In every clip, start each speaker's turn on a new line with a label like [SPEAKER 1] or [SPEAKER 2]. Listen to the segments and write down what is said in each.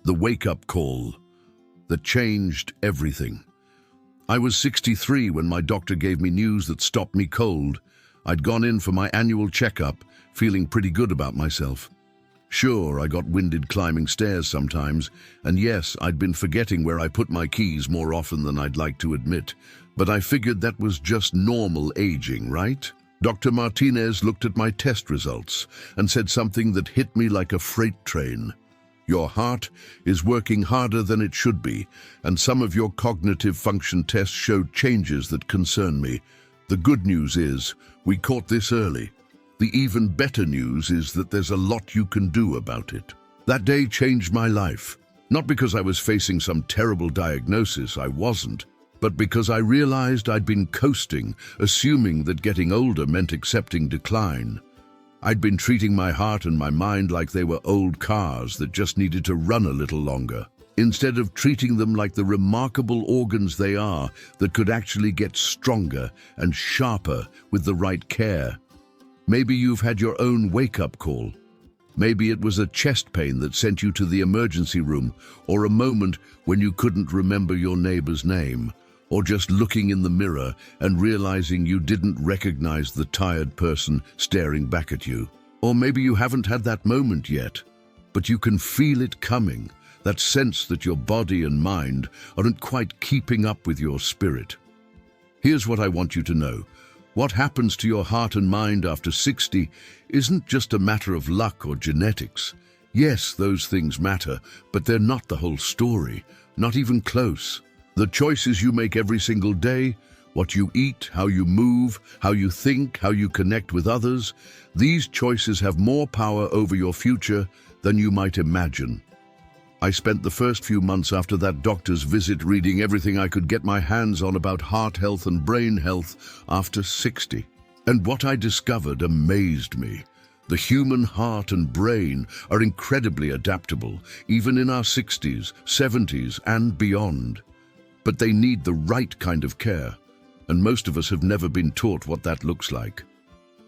[SPEAKER 1] The wake-up call that changed everything. I was 63 when my doctor gave me news that stopped me cold. I'd gone in for my annual checkup, feeling pretty good about myself. Sure, I got winded climbing stairs sometimes, and yes, I'd been forgetting where I put my keys more often than I'd like to admit, but I figured that was just normal aging, right? Dr. Martinez looked at my test results and said something that hit me like a freight train. Your heart is working harder than it should be, and some of your cognitive function tests showed changes that concern me. The good news is, we caught this early. The even better news is that there's a lot you can do about it. That day changed my life. Not because I was facing some terrible diagnosis, I wasn't, but because I realized I'd been coasting, assuming that getting older meant accepting decline. I'd been treating my heart and my mind like they were old cars that just needed to run a little longer, instead of treating them like the remarkable organs they are that could actually get stronger and sharper with the right care. Maybe you've had your own wake-up call. Maybe it was a chest pain that sent you to the emergency room, or a moment when you couldn't remember your neighbor's name, or just looking in the mirror and realizing you didn't recognize the tired person staring back at you. Or maybe you haven't had that moment yet, but you can feel it coming, that sense that your body and mind aren't quite keeping up with your spirit. Here's what I want you to know. What happens to your heart and mind after 60 isn't just a matter of luck or genetics. Yes, those things matter, but they're not the whole story, not even close. The choices you make every single day, what you eat, how you move, how you think, how you connect with others, these choices have more power over your future than you might imagine. I spent the first few months after that doctor's visit reading everything I could get my hands on about heart health and brain health after 60. And what I discovered amazed me. The human heart and brain are incredibly adaptable, even in our 60s, 70s, and beyond. But they need the right kind of care, and most of us have never been taught what that looks like.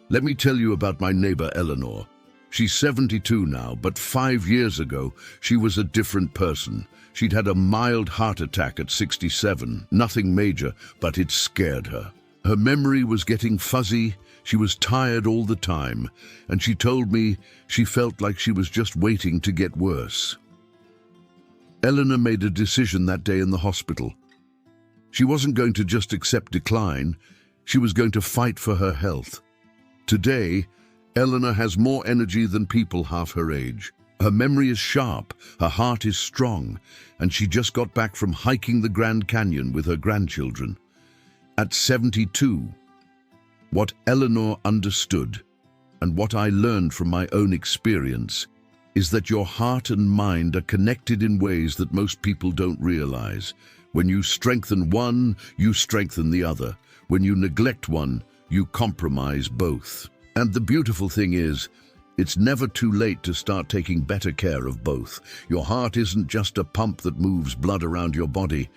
[SPEAKER 1] Let me tell you about my neighbor Eleanor. She's 72 now, but 5 years ago, she was a different person. She'd had a mild heart attack at 67, nothing major, but it scared her. Her memory was getting fuzzy, she was tired all the time, and she told me she felt like she was just waiting to get worse. Eleanor made a decision that day in the hospital. She wasn't going to just accept decline, she was going to fight for her health. Today, Eleanor has more energy than people half her age. Her memory is sharp, her heart is strong, and she just got back from hiking the Grand Canyon with her grandchildren. At 72, what Eleanor understood, and what I learned from my own experience, is that your heart and mind are connected in ways that most people don't realize. When you strengthen one, you strengthen the other. When you neglect one, you compromise both. And the beautiful thing is, it's never too late to start taking better care of both. Your heart isn't just a pump that moves blood around your body.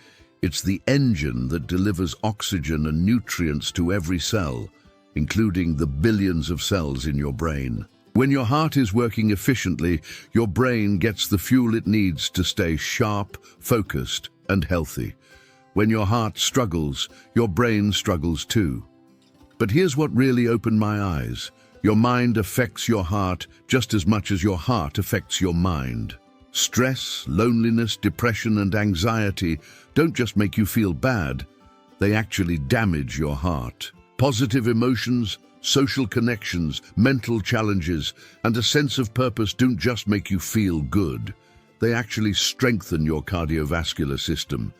[SPEAKER 1] It's the engine that delivers oxygen and nutrients to every cell, including the billions of cells in your brain. When your heart is working efficiently, your brain gets the fuel it needs to stay sharp, focused, and healthy. When your heart struggles, your brain struggles too. But here's what really opened my eyes. Your mind affects your heart just as much as your heart affects your mind. Stress, loneliness, depression, and anxiety don't just make you feel bad, they actually damage your heart. Positive emotions, social connections, mental challenges, and a sense of purpose don't just make you feel good. They actually strengthen your cardiovascular system.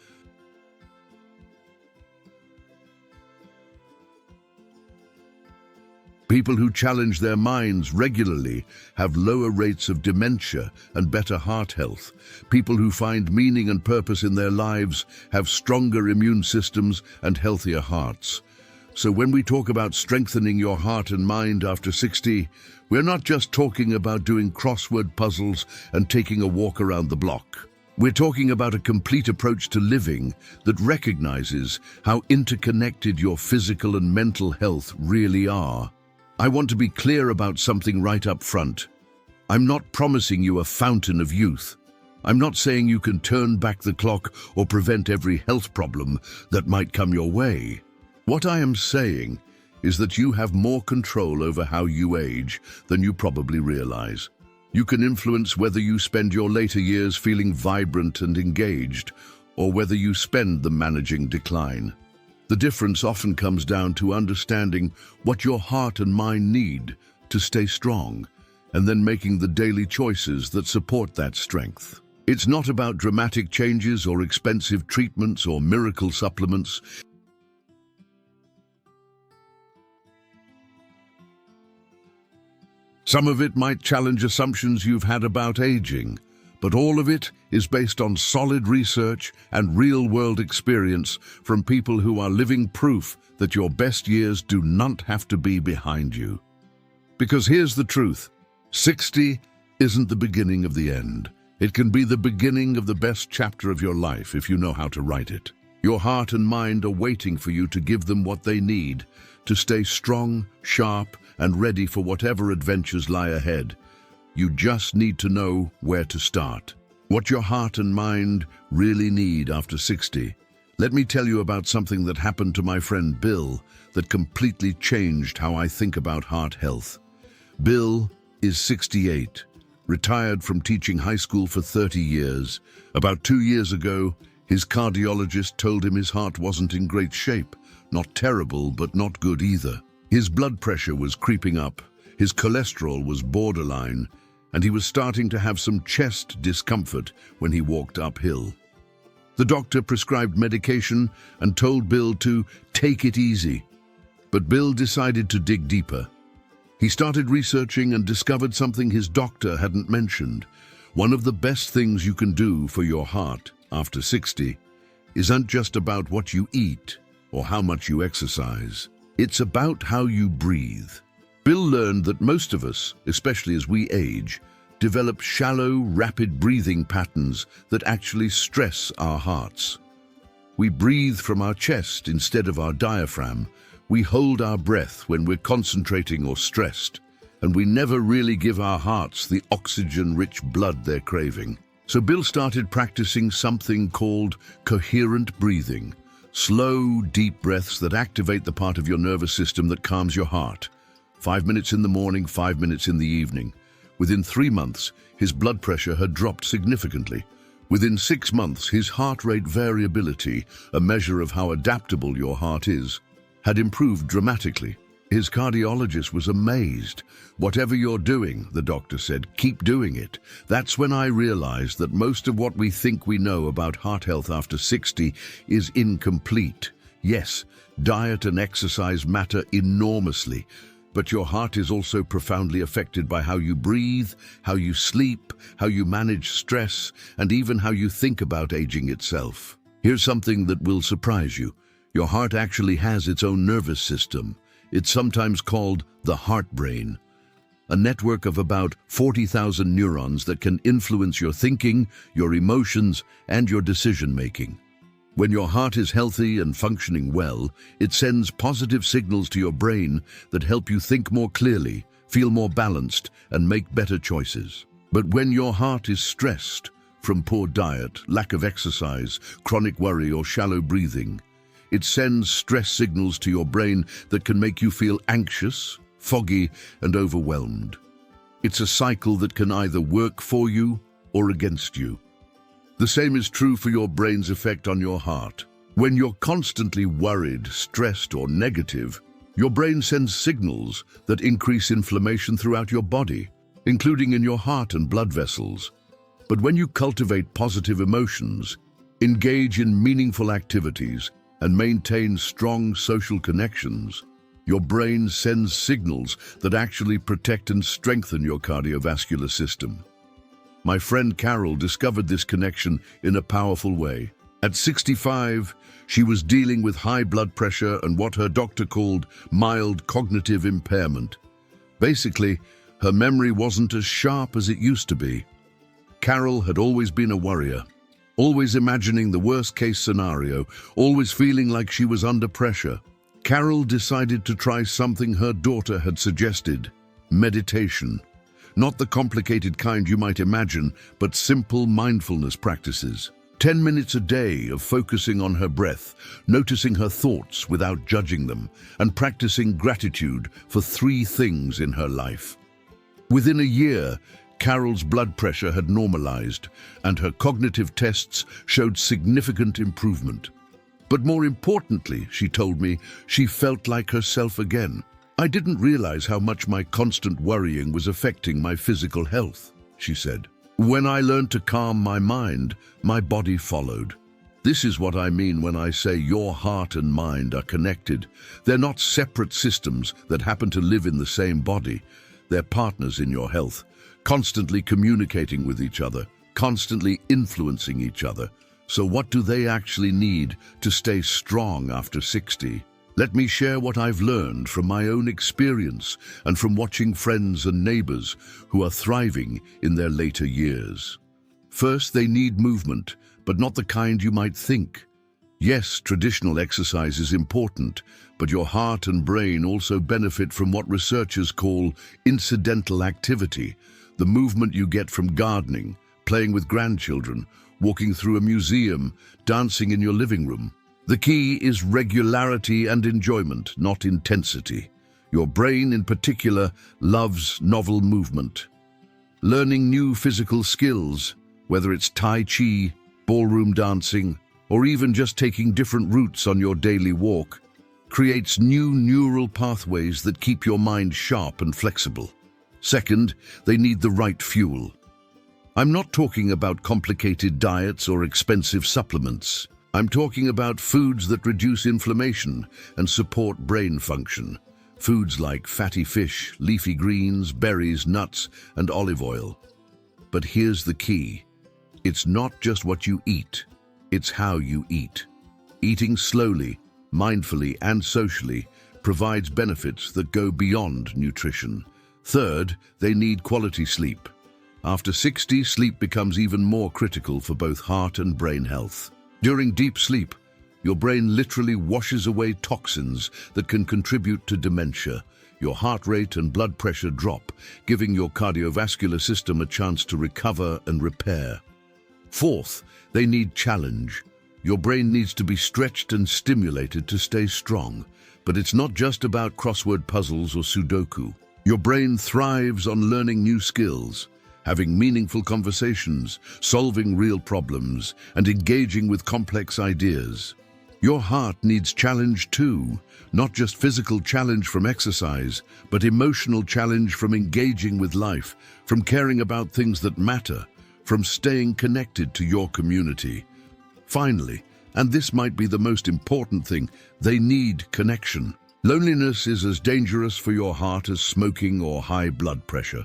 [SPEAKER 1] People who challenge their minds regularly have lower rates of dementia and better heart health. People who find meaning and purpose in their lives have stronger immune systems and healthier hearts. So when we talk about strengthening your heart and mind after 60, we're not just talking about doing crossword puzzles and taking a walk around the block. We're talking about a complete approach to living that recognizes how interconnected your physical and mental health really are. I want to be clear about something right up front. I'm not promising you a fountain of youth. I'm not saying you can turn back the clock or prevent every health problem that might come your way. What I am saying is that you have more control over how you age than you probably realize. You can influence whether you spend your later years feeling vibrant and engaged, or whether you spend them managing decline. The difference often comes down to understanding what your heart and mind need to stay strong, and then making the daily choices that support that strength. It's not about dramatic changes or expensive treatments or miracle supplements. Some of it might challenge assumptions you've had about aging, but all of it is based on solid research and real-world experience from people who are living proof that your best years do not have to be behind you. Because here's the truth: 60 isn't the beginning of the end. It can be the beginning of the best chapter of your life if you know how to write it. Your heart and mind are waiting for you to give them what they need to stay strong, sharp, and ready for whatever adventures lie ahead. You just need to know where to start. What your heart and mind really need after 60. Let me tell you about something that happened to my friend Bill that completely changed how I think about heart health. Bill is 68, retired from teaching high school for 30 years. About 2 years ago, his cardiologist told him his heart wasn't in great shape. Not terrible, but not good either. His blood pressure was creeping up, his cholesterol was borderline, and he was starting to have some chest discomfort when he walked uphill. The doctor prescribed medication and told Bill to take it easy. But Bill decided to dig deeper. He started researching and discovered something his doctor hadn't mentioned. One of the best things you can do for your heart after 60 isn't just about what you eat or how much you exercise. It's about how you breathe. Bill learned that most of us, especially as we age, develop shallow, rapid breathing patterns that actually stress our hearts. We breathe from our chest instead of our diaphragm. We hold our breath when we're concentrating or stressed, and we never really give our hearts the oxygen-rich blood they're craving. So Bill started practicing something called coherent breathing, slow, deep breaths that activate the part of your nervous system that calms your heart. 5 minutes in the morning, 5 minutes in the evening. Within 3 months, his blood pressure had dropped significantly. Within 6 months, his heart rate variability, a measure of how adaptable your heart is, had improved dramatically. His cardiologist was amazed. "Whatever you're doing," the doctor said, "keep doing it." That's when I realized that most of what we think we know about heart health after 60 is incomplete. Yes, diet and exercise matter enormously, but your heart is also profoundly affected by how you breathe, how you sleep, how you manage stress, and even how you think about aging itself. Here's something that will surprise you. Your heart actually has its own nervous system. It's sometimes called the heart brain, a network of about 40,000 neurons that can influence your thinking, your emotions, and your decision-making. When your heart is healthy and functioning well, it sends positive signals to your brain that help you think more clearly, feel more balanced, and make better choices. But when your heart is stressed from poor diet, lack of exercise, chronic worry, or shallow breathing, it sends stress signals to your brain that can make you feel anxious, foggy, and overwhelmed. It's a cycle that can either work for you or against you. The same is true for your brain's effect on your heart. When you're constantly worried, stressed, or negative, your brain sends signals that increase inflammation throughout your body, including in your heart and blood vessels. But when you cultivate positive emotions, engage in meaningful activities, and maintain strong social connections, your brain sends signals that actually protect and strengthen your cardiovascular system. My friend Carol discovered this connection in a powerful way. At 65, she was dealing with high blood pressure and what her doctor called mild cognitive impairment. Basically, her memory wasn't as sharp as it used to be. Carol had always been a worrier, always imagining the worst-case scenario, always feeling like she was under pressure. Carol decided to try something her daughter had suggested: meditation. Not the complicated kind you might imagine, but simple mindfulness practices. 10 minutes a day of focusing on her breath, noticing her thoughts without judging them, and practicing gratitude for 3 things in her life. Within a year, Carol's blood pressure had normalized, and her cognitive tests showed significant improvement. But more importantly, she told me, she felt like herself again. I didn't realize how much my constant worrying was affecting my physical health, she said. When I learned to calm my mind, my body followed. This is what I mean when I say your heart and mind are connected. They're not separate systems that happen to live in the same body. They're partners in your health, constantly communicating with each other, constantly influencing each other. So what do they actually need to stay strong after 60? Let me share what I've learned from my own experience and from watching friends and neighbors who are thriving in their later years. First, they need movement, but not the kind you might think. Yes, traditional exercise is important, but your heart and brain also benefit from what researchers call incidental activity, the movement you get from gardening, playing with grandchildren, walking through a museum, dancing in your living room. The key is regularity and enjoyment, not intensity. Your brain, in particular, loves novel movement. Learning new physical skills, whether it's Tai Chi, ballroom dancing, or even just taking different routes on your daily walk, creates new neural pathways that keep your mind sharp and flexible. Second, they need the right fuel. I'm not talking about complicated diets or expensive supplements. I'm talking about foods that reduce inflammation and support brain function. Foods like fatty fish, leafy greens, berries, nuts, and olive oil. But here's the key. It's not just what you eat, it's how you eat. Eating slowly, mindfully, and socially provides benefits that go beyond nutrition. Third, they need quality sleep. After 60, sleep becomes even more critical for both heart and brain health. During deep sleep, your brain literally washes away toxins that can contribute to dementia. Your heart rate and blood pressure drop, giving your cardiovascular system a chance to recover and repair. Fourth, they need challenge. Your brain needs to be stretched and stimulated to stay strong. But it's not just about crossword puzzles or Sudoku. Your brain thrives on learning new skills, having meaningful conversations, solving real problems, and engaging with complex ideas. Your heart needs challenge too, not just physical challenge from exercise, but emotional challenge from engaging with life, from caring about things that matter, from staying connected to your community. Finally, and this might be the most important thing, they need connection. Loneliness is as dangerous for your heart as smoking or high blood pressure.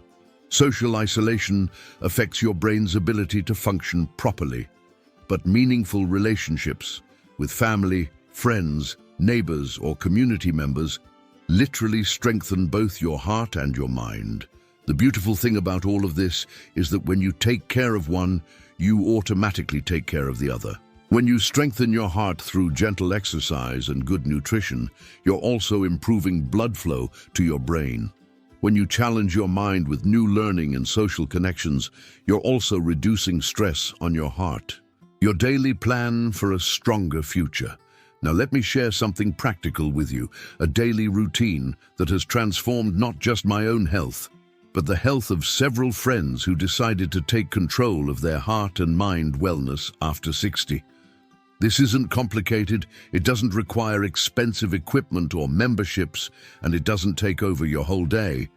[SPEAKER 1] Social isolation affects your brain's ability to function properly, but meaningful relationships with family, friends, neighbors, or community members literally strengthen both your heart and your mind. The beautiful thing about all of this is that when you take care of one, you automatically take care of the other. When you strengthen your heart through gentle exercise and good nutrition, you're also improving blood flow to your brain. When you challenge your mind with new learning and social connections, you're also reducing stress on your heart. Your daily plan for a stronger future. Now let me share something practical with you, a daily routine that has transformed not just my own health, but the health of several friends who decided to take control of their heart and mind wellness after 60. This isn't complicated, it doesn't require expensive equipment or memberships, and it doesn't take over your whole day,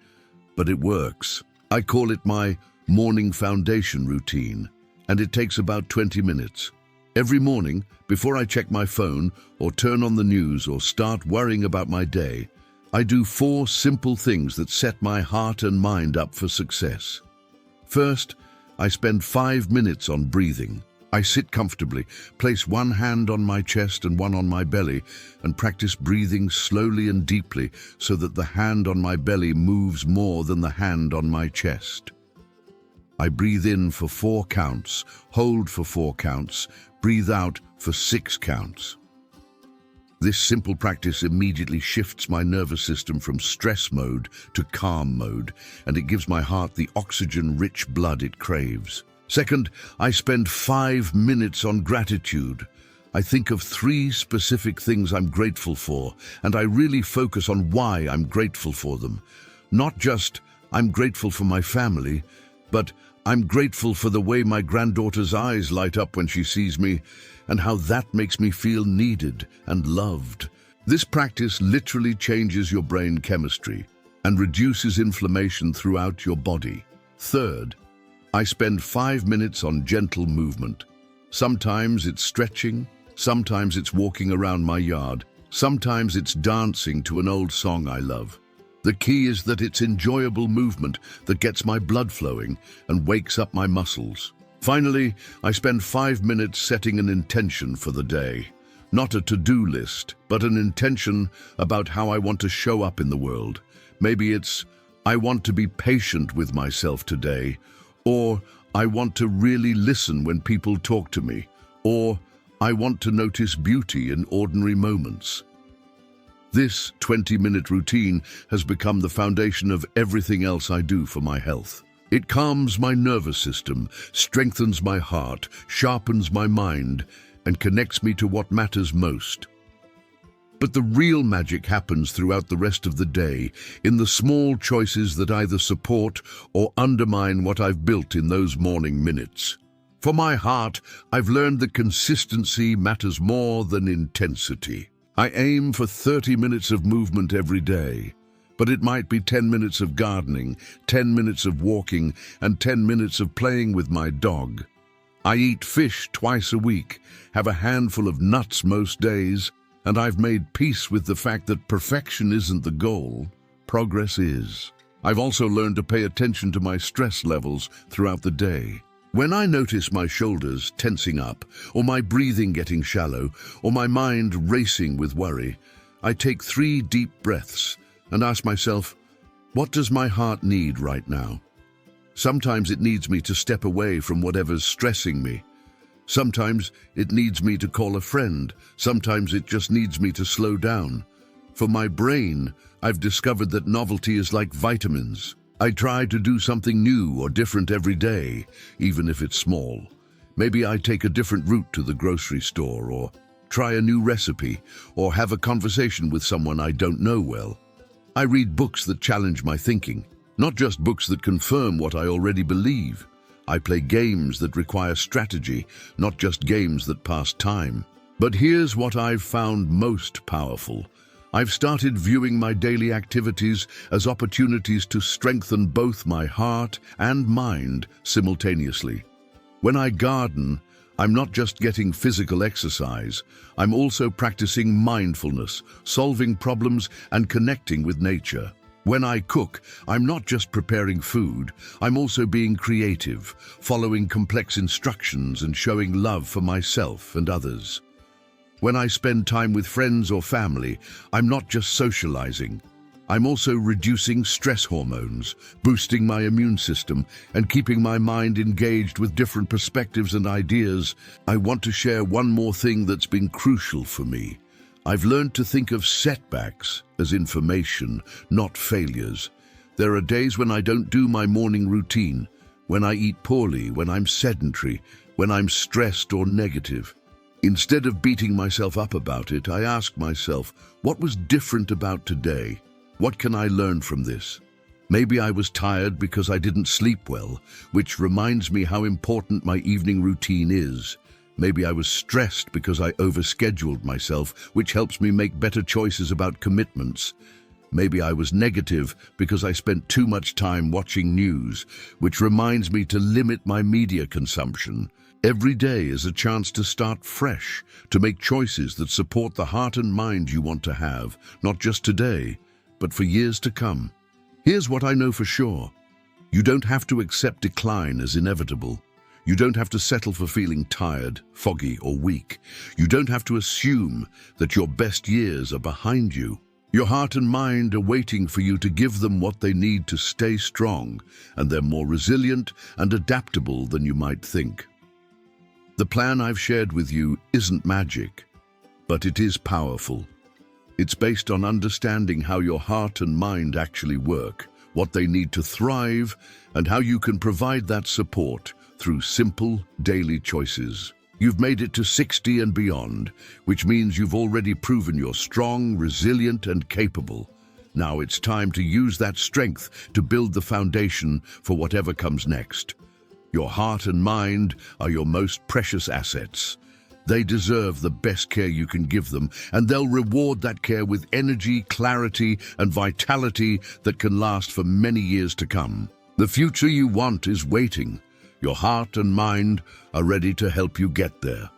[SPEAKER 1] but it works. I call it my morning foundation routine, and it takes about 20 minutes. Every morning, before I check my phone or turn on the news or start worrying about my day, I do 4 simple things that set my heart and mind up for success. First, I spend 5 minutes on breathing. I sit comfortably, place one hand on my chest and one on my belly, and practice breathing slowly and deeply so that the hand on my belly moves more than the hand on my chest. I breathe in for 4 counts, hold for 4 counts, breathe out for 6 counts. This simple practice immediately shifts my nervous system from stress mode to calm mode, and it gives my heart the oxygen-rich blood it craves. Second, I spend 5 minutes on gratitude. I think of 3 specific things I'm grateful for, and I really focus on why I'm grateful for them. Not just, I'm grateful for my family, but I'm grateful for the way my granddaughter's eyes light up when she sees me, and how that makes me feel needed and loved. This practice literally changes your brain chemistry and reduces inflammation throughout your body. Third, I spend 5 minutes on gentle movement. Sometimes it's stretching, sometimes it's walking around my yard, sometimes it's dancing to an old song I love. The key is that it's enjoyable movement that gets my blood flowing and wakes up my muscles. Finally, I spend 5 minutes setting an intention for the day. Not a to-do list, but an intention about how I want to show up in the world. Maybe it's, I want to be patient with myself today, or I want to really listen when people talk to me, or I want to notice beauty in ordinary moments. This 20-minute routine has become the foundation of everything else I do for my health. It calms my nervous system, strengthens my heart, sharpens my mind, and connects me to what matters most. But the real magic happens throughout the rest of the day, in the small choices that either support or undermine what I've built in those morning minutes. For my heart, I've learned that consistency matters more than intensity. I aim for 30 minutes of movement every day, but it might be 10 minutes of gardening, 10 minutes of walking, and 10 minutes of playing with my dog. I eat fish twice a week, have a handful of nuts most days, and I've made peace with the fact that perfection isn't the goal, progress is. I've also learned to pay attention to my stress levels throughout the day. When I notice my shoulders tensing up, or my breathing getting shallow, or my mind racing with worry, I take 3 deep breaths and ask myself, what does my heart need right now? Sometimes it needs me to step away from whatever's stressing me. Sometimes it needs me to call a friend. Sometimes it just needs me to slow down. For my brain, I've discovered that novelty is like vitamins. I try to do something new or different every day, even if it's small. Maybe I take a different route to the grocery store, or try a new recipe, or have a conversation with someone I don't know well. I read books that challenge my thinking, not just books that confirm what I already believe. I play games that require strategy, not just games that pass time. But here's what I've found most powerful. I've started viewing my daily activities as opportunities to strengthen both my heart and mind simultaneously. When I garden, I'm not just getting physical exercise, I'm also practicing mindfulness, solving problems, and connecting with nature. When I cook, I'm not just preparing food, I'm also being creative, following complex instructions and showing love for myself and others. When I spend time with friends or family, I'm not just socializing. I'm also reducing stress hormones, boosting my immune system, and keeping my mind engaged with different perspectives and ideas. I want to share one more thing that's been crucial for me. I've learned to think of setbacks as information, not failures. There are days when I don't do my morning routine, when I eat poorly, when I'm sedentary, when I'm stressed or negative. Instead of beating myself up about it, I ask myself, what was different about today? What can I learn from this? Maybe I was tired because I didn't sleep well, which reminds me how important my evening routine is. Maybe I was stressed because I overscheduled myself, which helps me make better choices about commitments. Maybe I was negative because I spent too much time watching news, which reminds me to limit my media consumption. Every day is a chance to start fresh, to make choices that support the heart and mind you want to have, not just today, but for years to come. Here's what I know for sure. You don't have to accept decline as inevitable. You don't have to settle for feeling tired, foggy, or weak. You don't have to assume that your best years are behind you. Your heart and mind are waiting for you to give them what they need to stay strong, and they're more resilient and adaptable than you might think. The plan I've shared with you isn't magic. but it is powerful. It's based on understanding how your heart and mind actually work, what they need to thrive, and how you can provide that support through simple, daily choices. You've made it to 60 and beyond, which means you've already proven you're strong, resilient, and capable. Now it's time to use that strength to build the foundation for whatever comes next. Your heart and mind are your most precious assets. They deserve the best care you can give them, and they'll reward that care with energy, clarity, and vitality that can last for many years to come. The future you want is waiting. Your heart and mind are ready to help you get there.